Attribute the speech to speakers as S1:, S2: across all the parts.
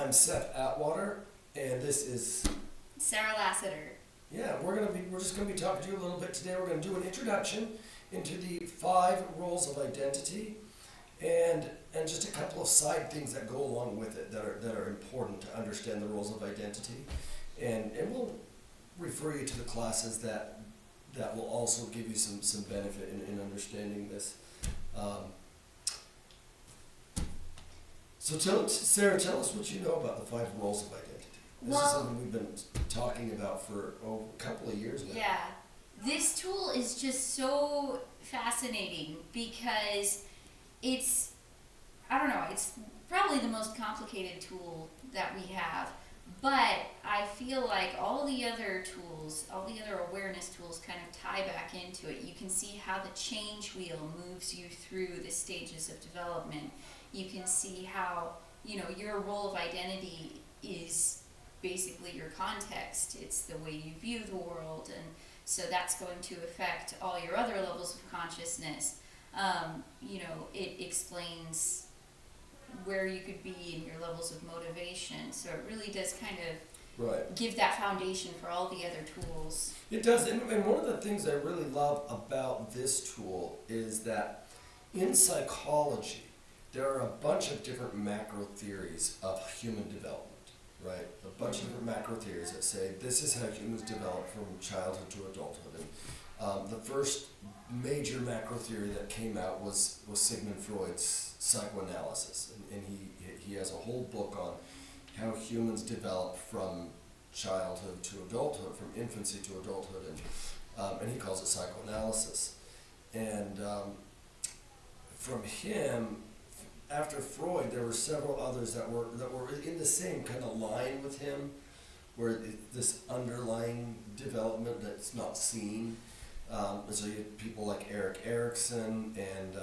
S1: I'm Seth Atwater, and this is
S2: Sarah Lassiter.
S1: we're just gonna be talking to you a little bit today. We're gonna do an introduction into the 5 roles of identity, and just a couple of side things that go along with it that are important to understand the roles of identity, and we'll refer you to the classes that will also give you some benefit in understanding this. So Sarah, tell us what you know about the 5 roles of identity. This is something we've been talking about for a couple of years now.
S2: Yeah. This tool is just so fascinating because it's probably the most complicated tool that we have. But I feel like all the other tools, all the other awareness tools kind of tie back into it. You can see how the change wheel moves you through the stages of development. You can see how, your role of identity is basically your context. It's the way you view the world, and so that's going to affect all your other levels of consciousness. It explains where you could be in your levels of motivation. So it really does kind of give that foundation for all the other tools.
S1: It does, and one of the things I really love about this tool is that in psychology, there are a bunch of different macro theories of human development, right? A bunch of different macro theories that say this is how humans develop from childhood to adulthood. And the first major macro theory that came out was Sigmund Freud's psychoanalysis, and he has a whole book on how humans develop from childhood to adulthood, from infancy to adulthood, and he calls it psychoanalysis. And from him, after Freud, there were several others that were in the same kind of line with him, where this underlying development that's not seen. And so you had people like Erik Erikson and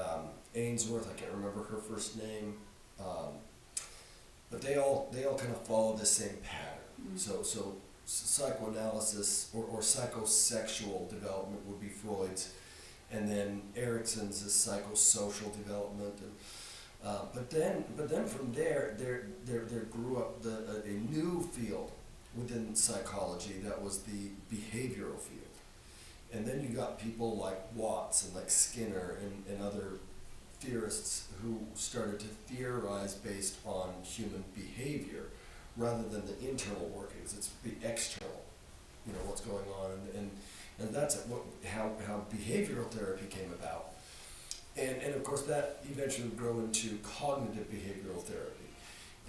S1: Ainsworth. I can't remember her first name, but they all kind of follow the same pattern. So psychoanalysis or psychosexual development would be Freud's, and then Erikson's is psychosocial development. And but then from there grew up a new field within psychology that was the behavioral field. And then you got people like Watts and like Skinner and other theorists who started to theorize based on human behavior rather than the internal workings. It's the external, what's going on, and that's how behavioral therapy came about. And of course that eventually would grow into cognitive behavioral therapy.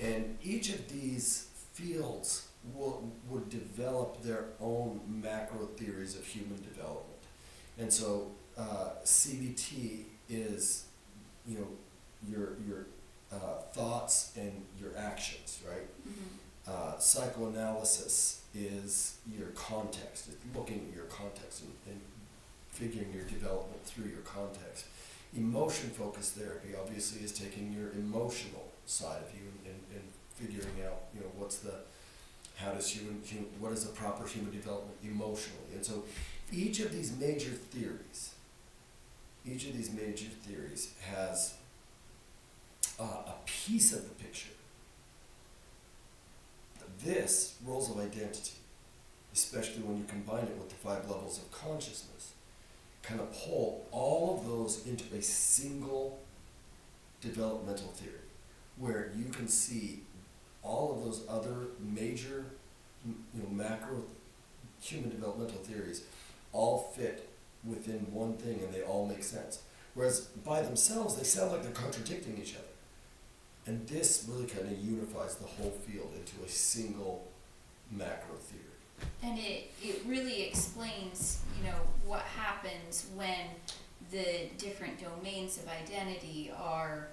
S1: And each of these fields would develop their own macro theories of human development. And so CBT is, your thoughts and your actions, right? Mm-hmm. Psychoanalysis is your context. It's looking at your context and figuring your development through your context. Emotion-focused therapy obviously is taking your emotional side of you and figuring out, what is a proper human development emotionally. And so each of these major theories has a piece of the picture. This roles of identity, especially when you combine it with the 5 levels of consciousness, kind of pull all of those into a single developmental theory, where you can see all of those other major, macro human developmental theories all fit within one thing, and they all make sense. Whereas by themselves, they sound like they're contradicting each other. And this really kind of unifies the whole field into a single macro theory.
S2: And it really explains, what happens when the different domains of identity are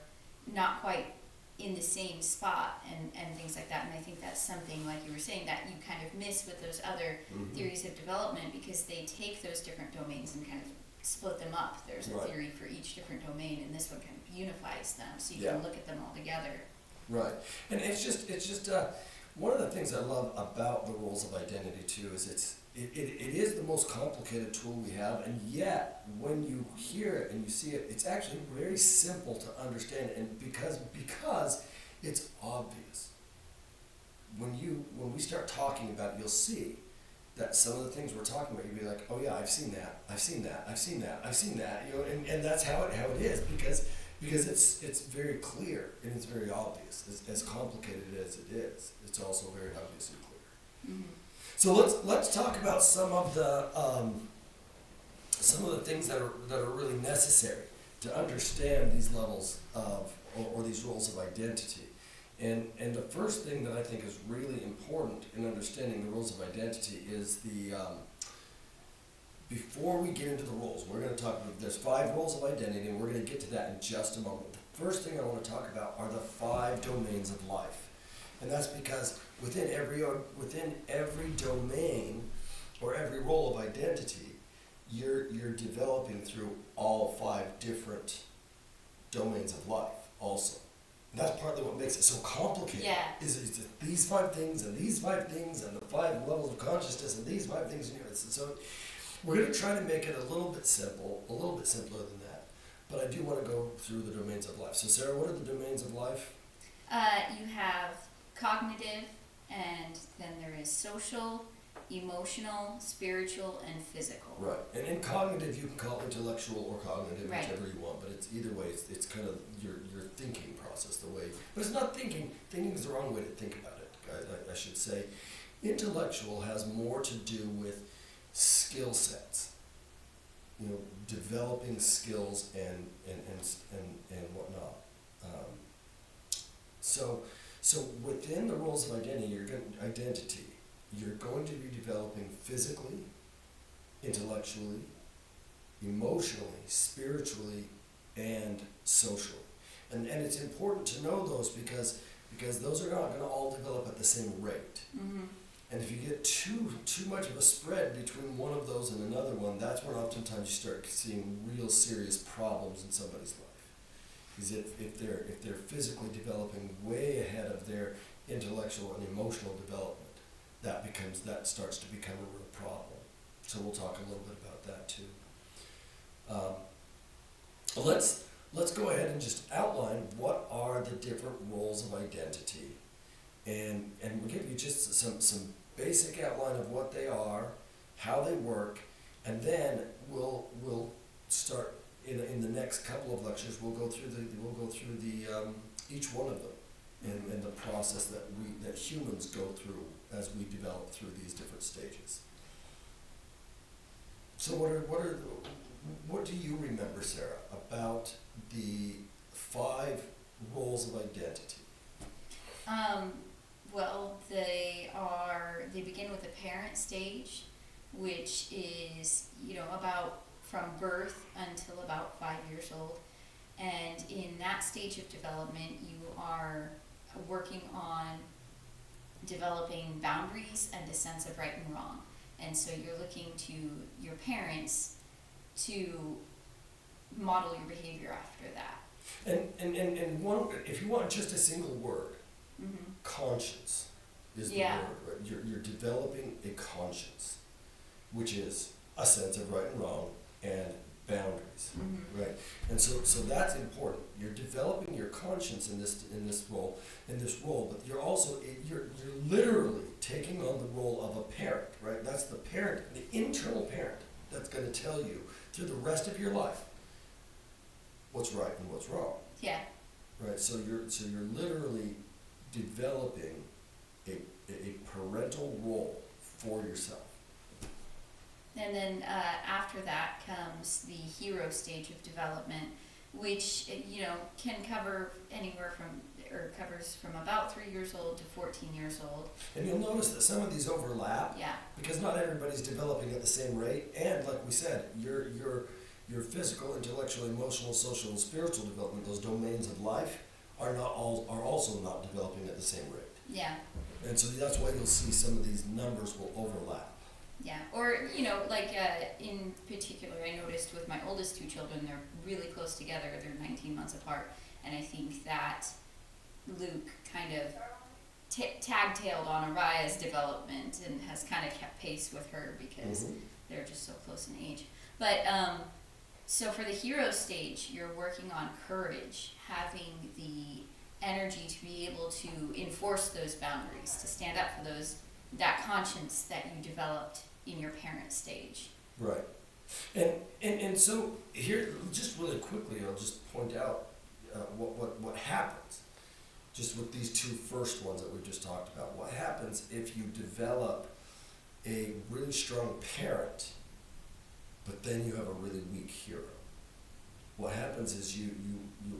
S2: not quite in the same spot and things like that. And I think that's something, like you were saying, that you kind of miss with those other theories of development, because they take those different domains and kind of split them up. There's a theory for each different domain, and this one kind of unifies them, so you can look at them all together.
S1: Right. And it's just one of the things I love about the roles of identity too is it is the most complicated tool we have, and yet when you hear it and you see it, it's actually very simple to understand, and because it's obvious. when we start talking about it, you'll see that some of the things we're talking about, you'll be like, oh yeah, I've seen that, I've seen that, I've seen that, I've seen that, you know, and that's how it is, because it's very clear and it's very obvious. As complicated as it is, it's also very obvious and clear.
S2: Mm-hmm.
S1: So let's talk about some of the things that are really necessary to understand these levels of or these roles of identity. And the first thing that I think is really important in understanding the roles of identity is before we get into the roles, we're going to talk about, there's 5 roles of identity, and we're going to get to that in just a moment. The first thing I want to talk about are the 5 domains of life. And that's because within every domain or every role of identity, you're developing through all 5 different domains of life also. And that's partly what makes it so complicated.
S2: Yeah.
S1: Is these 5 things and these 5 things and the 5 levels of consciousness and these 5 things. So we're going to try to make it a little bit simpler than that. But I do want to go through the domains of life. So Sarah, what are the domains of life?
S2: You have cognitive, and then there is social, emotional, spiritual, and physical.
S1: Right. And in cognitive, you can call it intellectual or cognitive,
S2: Right.
S1: whichever you want. But it's either way. It's kind of your thinking process, the way. But it's not thinking. Thinking is the wrong way to think about it. I should say, intellectual has more to do with skill sets. You know, developing skills and whatnot. So within the roles of identity, you're going to be developing physically, intellectually, emotionally, spiritually, and socially. And it's important to know those because those are not going to all develop at the same rate.
S2: Mm-hmm.
S1: And if you get too much of a spread between one of those and another one, that's when oftentimes you start seeing real serious problems in somebody's life. Because if they're physically developing way ahead of their intellectual and emotional development, that starts to become a real problem. So we'll talk a little bit about that too. Let's go ahead and just outline what are the different roles of identity, and we'll give you just some basic outline of what they are, how they work, and then we'll start in the next couple of lectures. We'll go through each one of them and the process that humans go through as we develop through these different stages. So what do you remember, Sarah, about the 5 roles of identity?
S2: Well, they begin with the parent stage, which is, about from birth until about 5 years old. And in that stage of development, you are working on developing boundaries and a sense of right and wrong. And so you're looking to your parents to model your behavior after that.
S1: And one, if you want just a single word,
S2: Mm-hmm.
S1: conscience is the
S2: Yeah.
S1: word, right? You're developing a conscience, which is a sense of right and wrong and boundaries,
S2: Mm-hmm.
S1: right? And so that's important. You're developing your conscience in this role, but you're also you're literally taking on the role of a parent, right? That's the parent, the internal parent that's going to tell you through the rest of your life what's right and what's wrong.
S2: Yeah.
S1: Right, so you're literally developing a parental role for yourself.
S2: And then after that comes the hero stage of development, which can cover covers from about 3 years old to 14 years old.
S1: And you'll notice that some of these overlap.
S2: Yeah.
S1: Because not everybody's developing at the same rate, and like we said, your physical, intellectual, emotional, social, and spiritual development, those domains of life, are also not developing at the same rate.
S2: Yeah.
S1: And so that's why you'll see some of these numbers will overlap.
S2: Yeah, or in particular, I noticed with my oldest 2 children, they're really close together. They're 19 months apart, and I think that Luke kind of tag-tailed on Araya's development and has kind of kept pace with her because
S1: Mm-hmm.
S2: they're just so close in age. But so for the hero stage, you're working on courage, having the energy to be able to enforce those boundaries, to stand up for that conscience that you developed in your parent stage.
S1: Right. And so here, just really quickly, I'll just point out what happens just with these two first ones that we just talked about. What happens if you develop a really strong parent, but then you have a really weak hero? What happens is you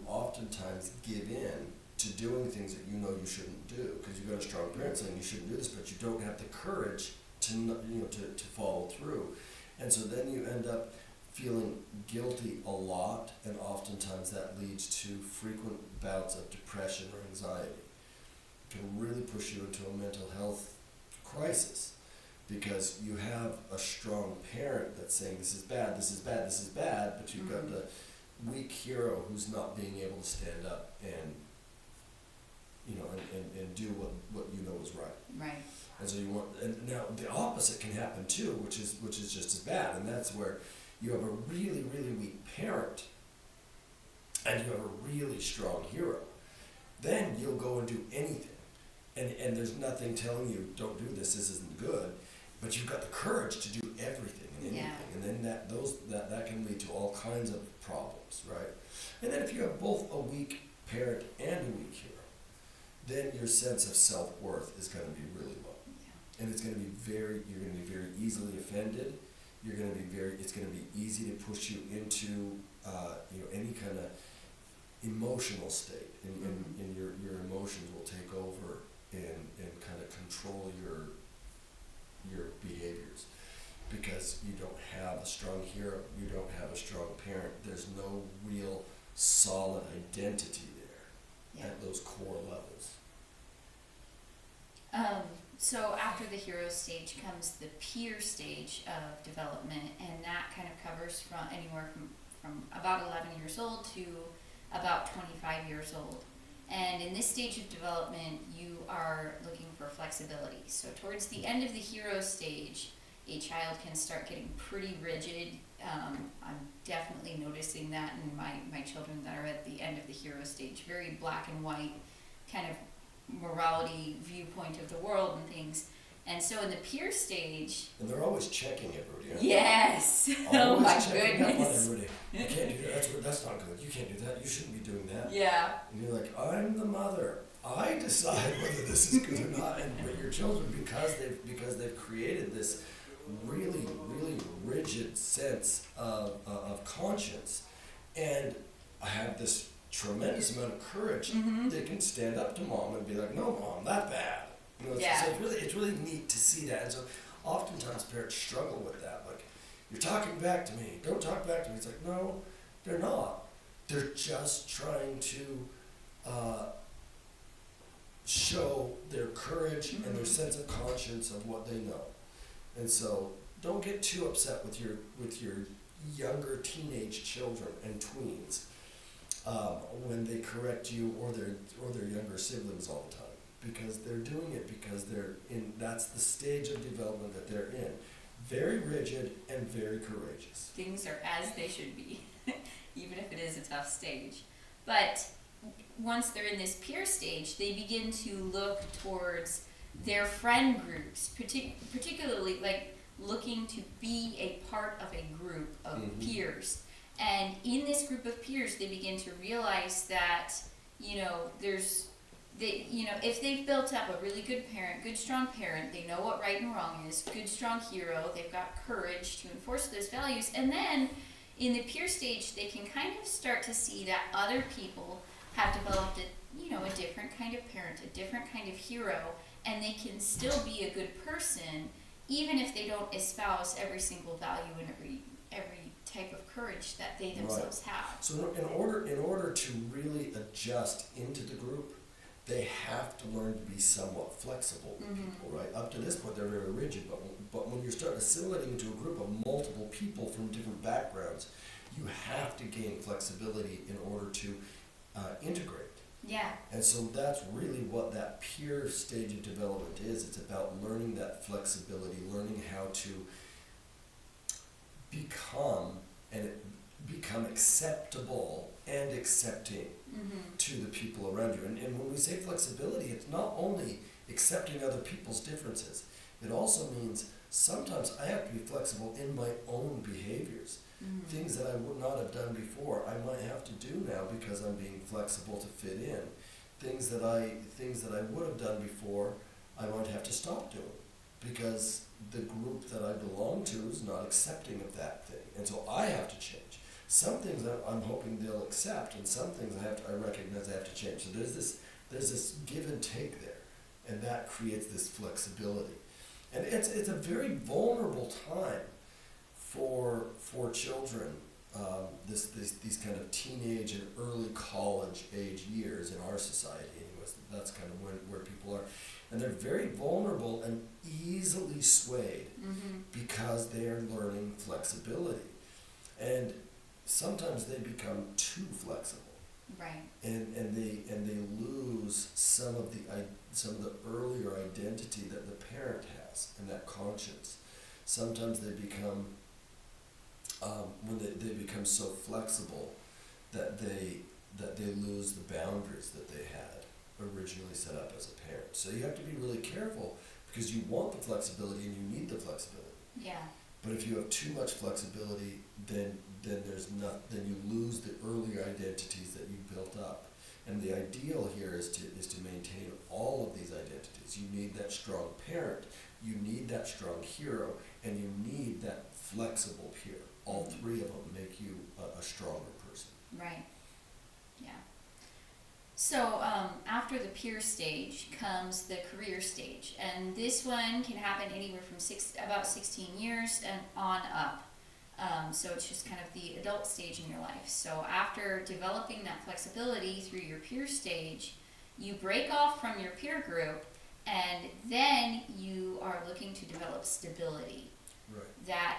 S1: oftentimes give in to doing things that you know you shouldn't do because you've got a strong parent saying you shouldn't do this, but you don't have the courage to follow through. And so then you end up feeling guilty a lot, and oftentimes that leads to frequent bouts of depression or anxiety. It can really push you into a mental health crisis because you have a strong parent that's saying this is bad, this is bad, this is bad, but you've got the weak hero who's not being able to stand up and and do what you know is right.
S2: Right.
S1: And so and now the opposite can happen too, which is just as bad, and that's where you have a really, really weak parent and you have a really strong hero. Then you'll go and do anything. And there's nothing telling you, don't do this isn't good, but you've got the courage to do everything and anything.
S2: Yeah.
S1: And then that can lead to all kinds of problems, right? And then if you have both a weak parent and a weak hero, then your sense of self-worth is going to be really low.
S2: Yeah.
S1: And it's going to be you're going to be very easily offended. It's going to be easy to push you into, any kind of emotional state. And your emotions will take over and kind of control your behaviors. Because you don't have a strong hero, you don't have a strong parent. There's no real solid identity there at those core levels.
S2: So after the hero stage comes the peer stage of development, and that kind of covers from anywhere from about 11 years old to about 25 years old. And in this stage of development, you are looking for flexibility. So towards the end of the hero stage, a child can start getting pretty rigid. I'm definitely noticing that in my children that are at the end of the hero stage, very black and white kind of morality viewpoint of the world and things. And so in the peer stage,
S1: and they're always checking everybody.
S2: Yes. Oh my goodness.
S1: Everybody. You can't do that. That's not good. You can't do that. You shouldn't be doing that.
S2: Yeah.
S1: And you're like, I'm the mother. I decide whether this is good or not. But your children, because they've created this really, really rigid sense of conscience, and I have this tremendous amount of courage. They can stand up to mom and be like, "No, mom, that bad." So it's really neat to see that. And so oftentimes parents struggle with that. Like, you're talking back to me. Don't talk back to me. It's like, no, they're not. They're just trying to show their courage and their sense of conscience of what they know. And so don't get too upset with your younger teenage children and tweens when they correct you or their younger siblings all the time, because they're doing it because that's the stage of development that they're in. Very rigid and very courageous.
S2: Things are as they should be, even if it is a tough stage. But once they're in this peer stage, they begin to look towards their friend groups, particularly like looking to be a part of a group of peers. And in this group of peers, they begin to realize that, if they've built up a really good parent, good strong parent, they know what right and wrong is, good strong hero, they've got courage to enforce those values. And then in the peer stage, they can kind of start to see that other people have developed a different kind of parent, a different kind of hero, and they can still be a good person, even if they don't espouse every single value and every type of courage that they themselves have.
S1: So in order to really adjust into the group, they have to learn to be somewhat flexible with people, right? Up to this point, they're very rigid, but when you start assimilating into a group of multiple people from different backgrounds, you have to gain flexibility in order to integrate.
S2: Yeah. And
S1: so that's really what that peer stage of development is. It's about learning that flexibility, learning how to become become acceptable and accepting to the people around you. And when we say flexibility, it's not only accepting other people's differences, it also means sometimes I have to be flexible in my own behaviors. Things that I would not have done before, I might have to do now because I'm being flexible to fit in. Things that I would have done before, I might have to stop doing because the group that I belong to is not accepting of that thing, and so I have to change. Some things I'm hoping they'll accept, and some things I recognize I have to change. So there's this give and take there, and that creates this flexibility, and it's a very vulnerable time for children. These kind of teenage and early college age years in our society, anyways. That's kind of where people are, and they're very vulnerable and easily swayed because they're learning flexibility, and sometimes they become too flexible,
S2: Right.
S1: and they lose some of the earlier identity that the parent has and that conscience. Sometimes they become when they become so flexible that they lose the boundaries that they had originally set up as a parent. So you have to be really careful because you want the flexibility and you need the flexibility.
S2: Yeah.
S1: But if you have too much flexibility, then you lose the earlier identities that you built up. And the ideal here is to maintain all of these identities. You need that strong parent, you need that strong hero, and you need that flexible peer. All three of them make you a stronger person.
S2: Right. Yeah. So after the peer stage comes the career stage, and this one can happen anywhere from about 16 years and on up. So it's just kind of the adult stage in your life. So after developing that flexibility through your peer stage, you break off from your peer group, and then you are looking to develop stability.
S1: Right.
S2: That,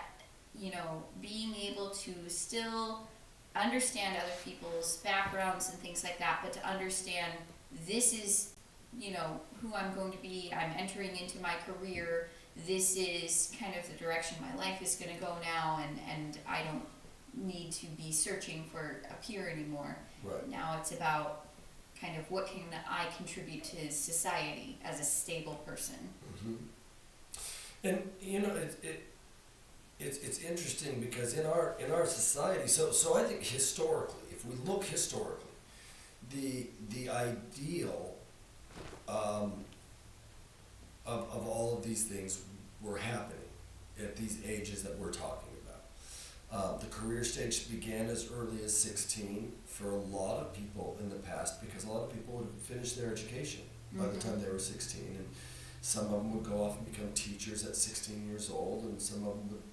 S2: being able to still understand other people's backgrounds and things like that, but to understand this is, who I'm going to be. I'm entering into my career. This is kind of the direction my life is going to go now, and I don't need to be searching for a peer anymore.
S1: Right.
S2: Now it's about kind of what can I contribute to society as a stable person.
S1: And it's interesting because in our society, so I think historically, if we look historically, the ideal of all of these things were happening at these ages that we're talking about. The career stage began as early as 16 for a lot of people in the past because a lot of people would have finished their education by the time they were 16, and some of them would go off and become teachers at 16 years old, and some of them would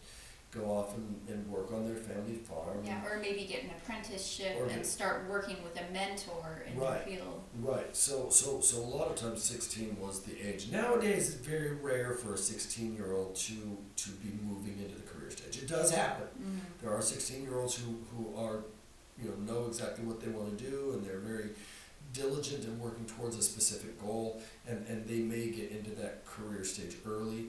S1: go off and work on their family farm.
S2: Yeah, or maybe get an apprenticeship and start working with a mentor in the field.
S1: Right. So a lot of times 16 was the age. Nowadays it's very rare for a 16-year-old to be moving into the career stage. It does happen. There are 16-year-olds who are, know exactly what they want to do, and they're very diligent in working towards a specific goal, and they may get into that career stage early.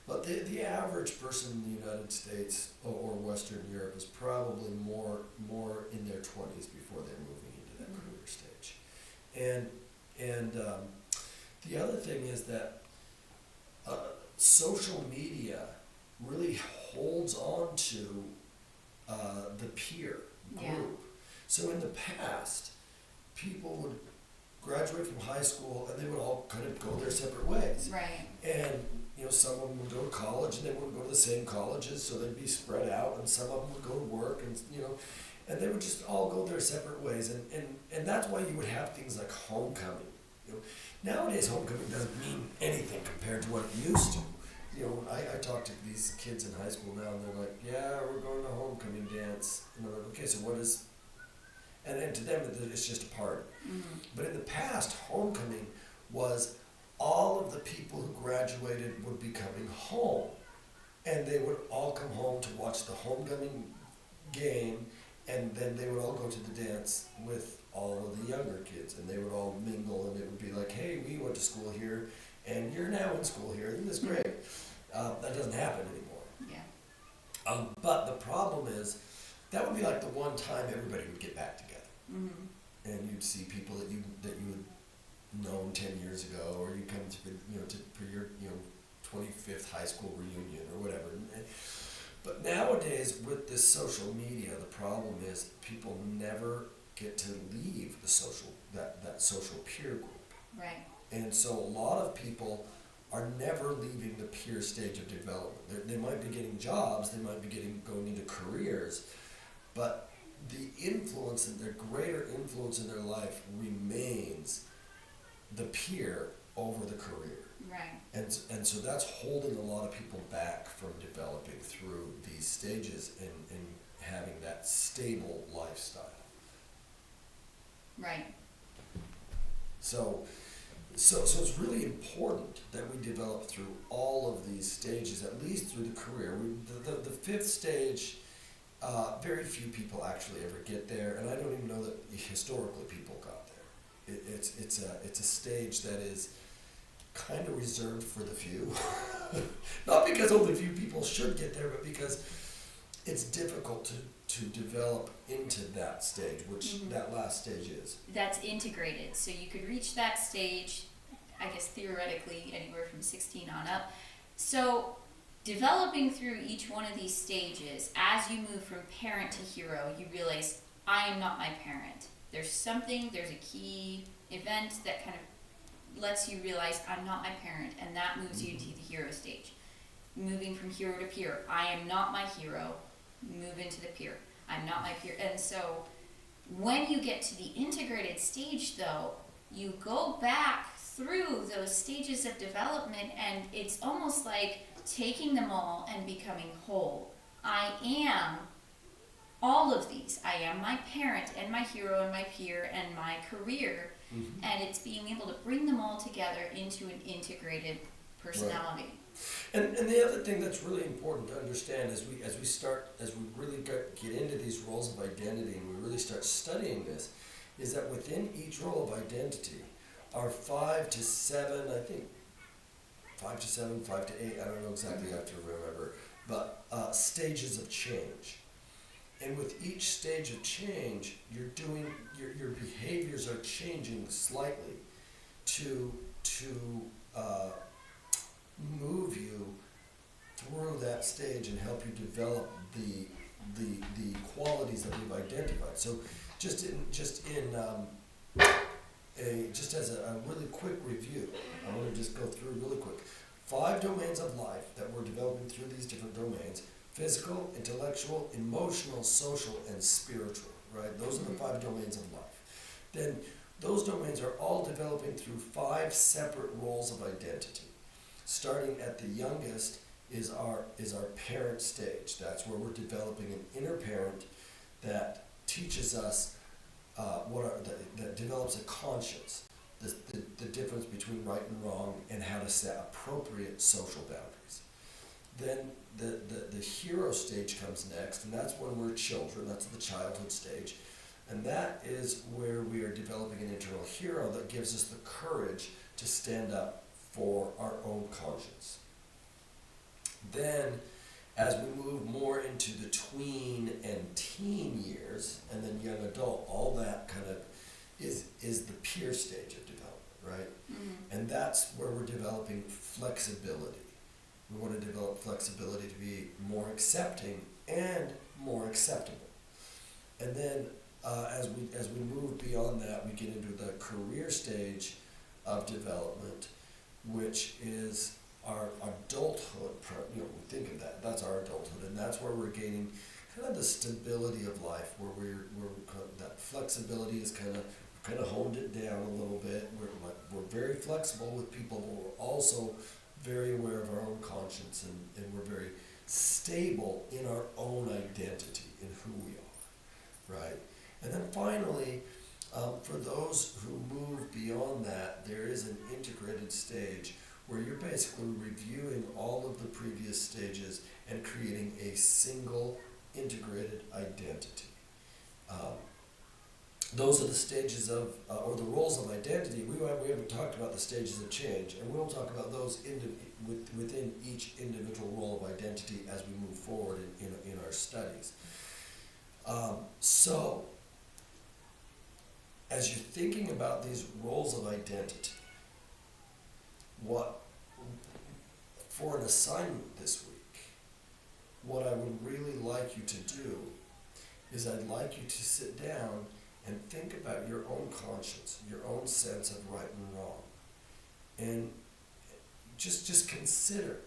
S1: But the average person in the United States or Western Europe is probably more in their 20s before they're moving into that career stage. And the other thing is that social media really holds on to the peer group.
S2: Yeah.
S1: So in the past, people would graduate from high school and they would all kind of go their separate ways.
S2: Right.
S1: And some of them would go to college and they wouldn't go to the same colleges, so they'd be spread out, and some of them would go to work, and they would just all go their separate ways, and that's why you would have things like homecoming. Nowadays homecoming doesn't mean anything compared to what it used to. I talk to these kids in high school now, and they're like, yeah, we're going to homecoming dance. And I'm like, okay, so what is? And then to them, it's just a party. But in the past, homecoming was all of the people who graduated would be coming home, and they would all come home to watch the homecoming game, and then they would all go to the dance with all of the younger kids, and they would all mingle, and it would be like, hey, we went to school here, and you're now in school here, isn't this great? That doesn't happen anymore.
S2: Yeah.
S1: But the problem is that would be like the one time everybody would get back together.
S2: Mm-hmm.
S1: And you'd see people that you had known 10 years ago, or you come to for your 25th high school reunion or whatever. But nowadays with this social media, the problem is people never get to leave the that social peer group.
S2: Right.
S1: And so a lot of people are never leaving the peer stage of development. They might be getting jobs, they might be going into careers, but the influence and their greater influence in their life remains the peer over the career.
S2: Right.
S1: And so that's holding a lot of people back from developing through these stages and having that stable lifestyle.
S2: Right.
S1: So it's really important that we develop through all of these stages, at least through the career. The fifth stage, very few people actually ever get there, and I don't even know that historically people got there. It's a stage that is kind of reserved for the few. Not because only few people should get there, but because it's difficult to develop into that stage, which that last stage is.
S2: That's integrated. So you could reach that stage, I guess theoretically, anywhere from 16 on up. So developing through each one of these stages, as you move from parent to hero, you realize, I am not my parent. There's a key event that kind of lets you realize, I'm not my parent, and that moves you into the hero stage. Moving from hero to peer, I am not my hero, move into the peer. I'm not my peer. And so when you get to the integrated stage, though, you go back through those stages of development, and it's almost like taking them all and becoming whole. I am all of these. I am my parent and my hero and my peer and my career, and it's being able to bring them all together into an integrated personality.
S1: Right. And the other thing that's really important to understand as we really get into these roles of identity and we really start studying this, is that within each role of identity are 5 to 7, I think 5 to 7, 5 to 8, I don't know exactly, I have to remember, but stages of change. And with each stage of change, your behaviors are changing slightly to move you through that stage and help you develop the qualities that we've identified. So just as a really quick review, I want to just go through really quick. 5 domains of life that we're developing through these different domains: physical, intellectual, emotional, social, and spiritual, right? Those are the 5 domains of life. Then those domains are all developing through 5 separate roles of identity. Starting at the youngest is our parent stage. That's where we're developing an inner parent that teaches us that develops a conscience, the difference between right and wrong, and how to set appropriate social boundaries. Then the hero stage comes next, and that's when we're children. That's the childhood stage. And that is where we are developing an internal hero that gives us the courage to stand up for our own conscience. Then, as we move more into the tween and teen years, and then young adult, all that kind of is the peer stage of development, right? And that's where we're developing flexibility. We want to develop flexibility to be more accepting and more acceptable. And then as we move beyond that, we get into the career stage of development, which is our adulthood. We think of that. That's our adulthood, and that's where we're gaining kind of the stability of life, where that flexibility is kind of honed it down a little bit. We're very flexible with people, but we're also very aware of our own conscience, and we're very stable in our own identity, in who we are, right? And then finally, for those who move beyond that, there is an integrated stage where you're basically reviewing all of the previous stages and creating a single integrated identity. Those are the stages of, or the roles of identity. We haven't talked about the stages of change, and we'll talk about those within each individual role of identity as we move forward in our studies. So, as you're thinking about these roles of identity, what, for an assignment this week, what I would really like you to do is I'd like you to sit down and think about your own conscience, your own sense of right and wrong. And just consider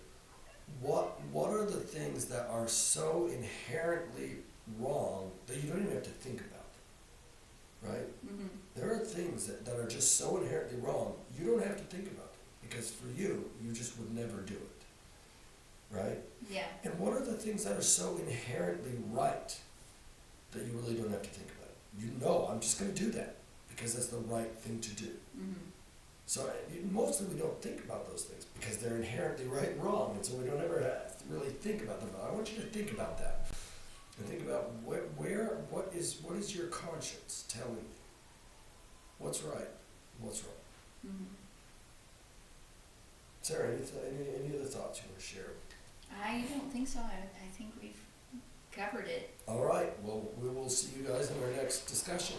S1: what are the things that are so inherently wrong that you don't even have to think about them, right?
S2: Mm-hmm.
S1: There are things that are just so inherently wrong, you don't have to think about them, because for you, you just would never do it, right?
S2: Yeah.
S1: And what are the things that are so inherently right that you really don't have to think about it? You know, I'm just going to do that because that's the right thing to do.
S2: Mm-hmm.
S1: So mostly we don't think about those things because they're inherently right and wrong, and so we don't ever have to really think about them. I want you to think about that, and think about what is your conscience telling you? What's right? What's wrong?
S2: Mm-hmm.
S1: Sarah, any other thoughts you want to share?
S2: I don't think so. I think we've covered it.
S1: All right. Well, we will see you guys in our next discussion.